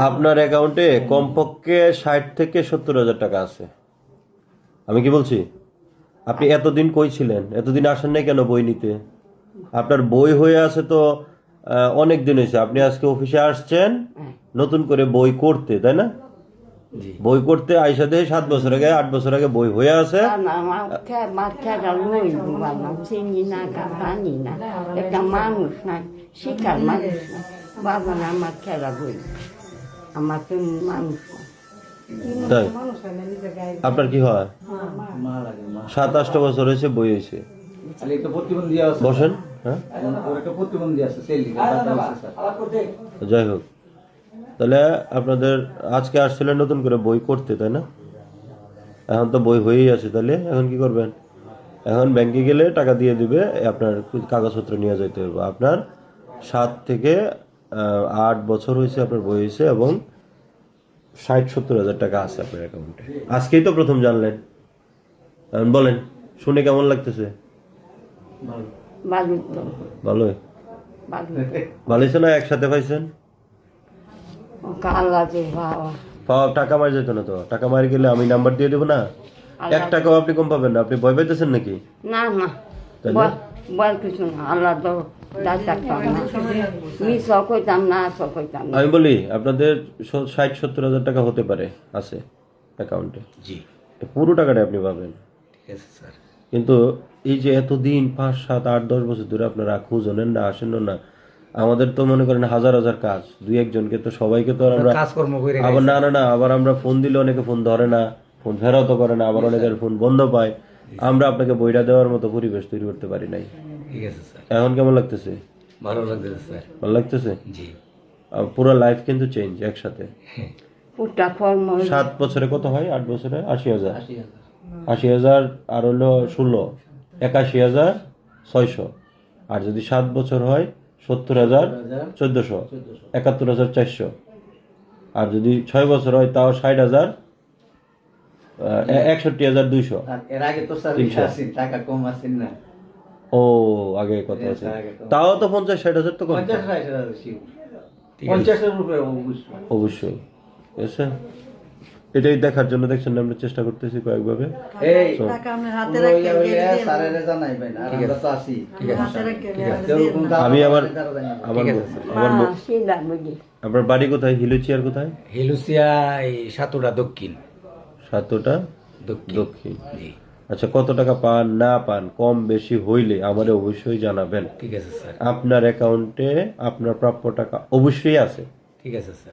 আপনার অ্যাকাউন্টে কমপক্ষে 60 থেকে 70,000 টাকা আছে। আমি কি বলছি? আপনি এতদিন কই ছিলেন? এতদিন আসেন নাই কেন বই নিতে? আপনার বই হয়ে আছে তো অনেক দিন হয়েছে। আপনি আজকে অফিসে আসছেন নতুন করে বই করতে, তাই না? বই করতে আইসা দিয়ে 7 বছর আগে 8 বছর আগে বই হয়ে আছে। একটা মানুষ না, শিকার মানুষ না, বাবা না আমার খেলা বই, আমার তো মানুষ না। তাই আপনার কি হয়? 7-8 বছর হয়েছে বই হয়েছে। বসেন। হ্যাঁ, যাই হোক, তাহলে আপনাদের আজকে আসছিলেন নতুন করে বই করতে, তাই না? এখন তো বই হয়েই আছে, তাহলে এখন কি করবেন? এখন ব্যাংকে গেলে টাকা দিয়ে দিবে, আপনার কাগজপত্র নিয়ে যেতে হবে। আপনার 7 থেকে 8 বছর হয়েছে আপনার বই হয়েছে এবং 60-70,000 টাকা আছে আপনার অ্যাকাউন্টে। আজকেই তো প্রথম জানলেন। এখন বলেন, শুনে কেমন লাগতেছে? ভালোই ভালো হয়েছে না? একসাথে পাইছেন? পাওয়া টাকা মার যেত না তো? টাকা মারি গেলে আমি নাম্বার দিয়ে দেবো না? 1 টাকাও আপনি কম পাবেন না। আপনি ভয় পাইতেছেন নাকি? না না, বল কিছু না, আল্লাহ তো আমি বলি আপনাদের 60-70,000 টাকা হতে পারে আছে অ্যাকাউন্টে। জি, পুরো টাকাটা আপনি পাবেন। ঠিক আছে স্যার। কিন্তু এই যে এতদিন 5, 7, 8, 10 বছর ধরে আপনারা খোঁজ নেন না, আসেন না, আমাদের তো মনে করেন হাজার হাজার কাজ, 2-1 জনকে তো সবাইকে তো আমরা কাজকর্ম করে আবার না আবার আমরা ফোন দিলে অনেকে ফোন ধরে না, ফোন ফেরতও করে না, আবার অনেকের ফোন বন্ধ পায়। আমরা আপনাকে বইটা দেওয়ার মতো পরিবেশ তৈরি করতে পারি নাই। ঠিক আছে স্যার, এখন কেমন লাগতেছে? ভালো লাগতেছে স্যার। ভালো লাগতেছে? জি, পুরো লাইফ কিন্তু চেঞ্জ একসাথে। 7 বছরে কত হয়? 8 বছরে 80,000। 80,000 আর হলো 16, 81,600। আর যদি 7 বছর হয় 70,000, 1400, 71,400। আর যদি 6 বছর হয় তাও 60,000, 61,200। এর আগে তো স্যার টাকা কম আসেন না। ও, আগে কত আছে? তাও তো 50-60,000 তো কম। 50-60,000 উপরে অবশ্যই। ঠিক আছে, এটাই দেখার জন্য দেখছেন আমরা চেষ্টা করতেছি কয়েকভাবে। আমি আমার বাড়ি কোথায়? হিলুচিয়ার কোথায়? হিলুসিয়া সাতোটা দক্ষিণ। সাতটা দক্ষিণ। জি, আচ্ছা, কত টাকা পান না পান কম বেশি হইলে আমারে অবশ্যই জানাবেন। ঠিক আছে স্যার। আপনার অ্যাকাউন্টে আপনার প্রাপ্য টাকা অবশ্যই আছে। ঠিক আছে স্যার।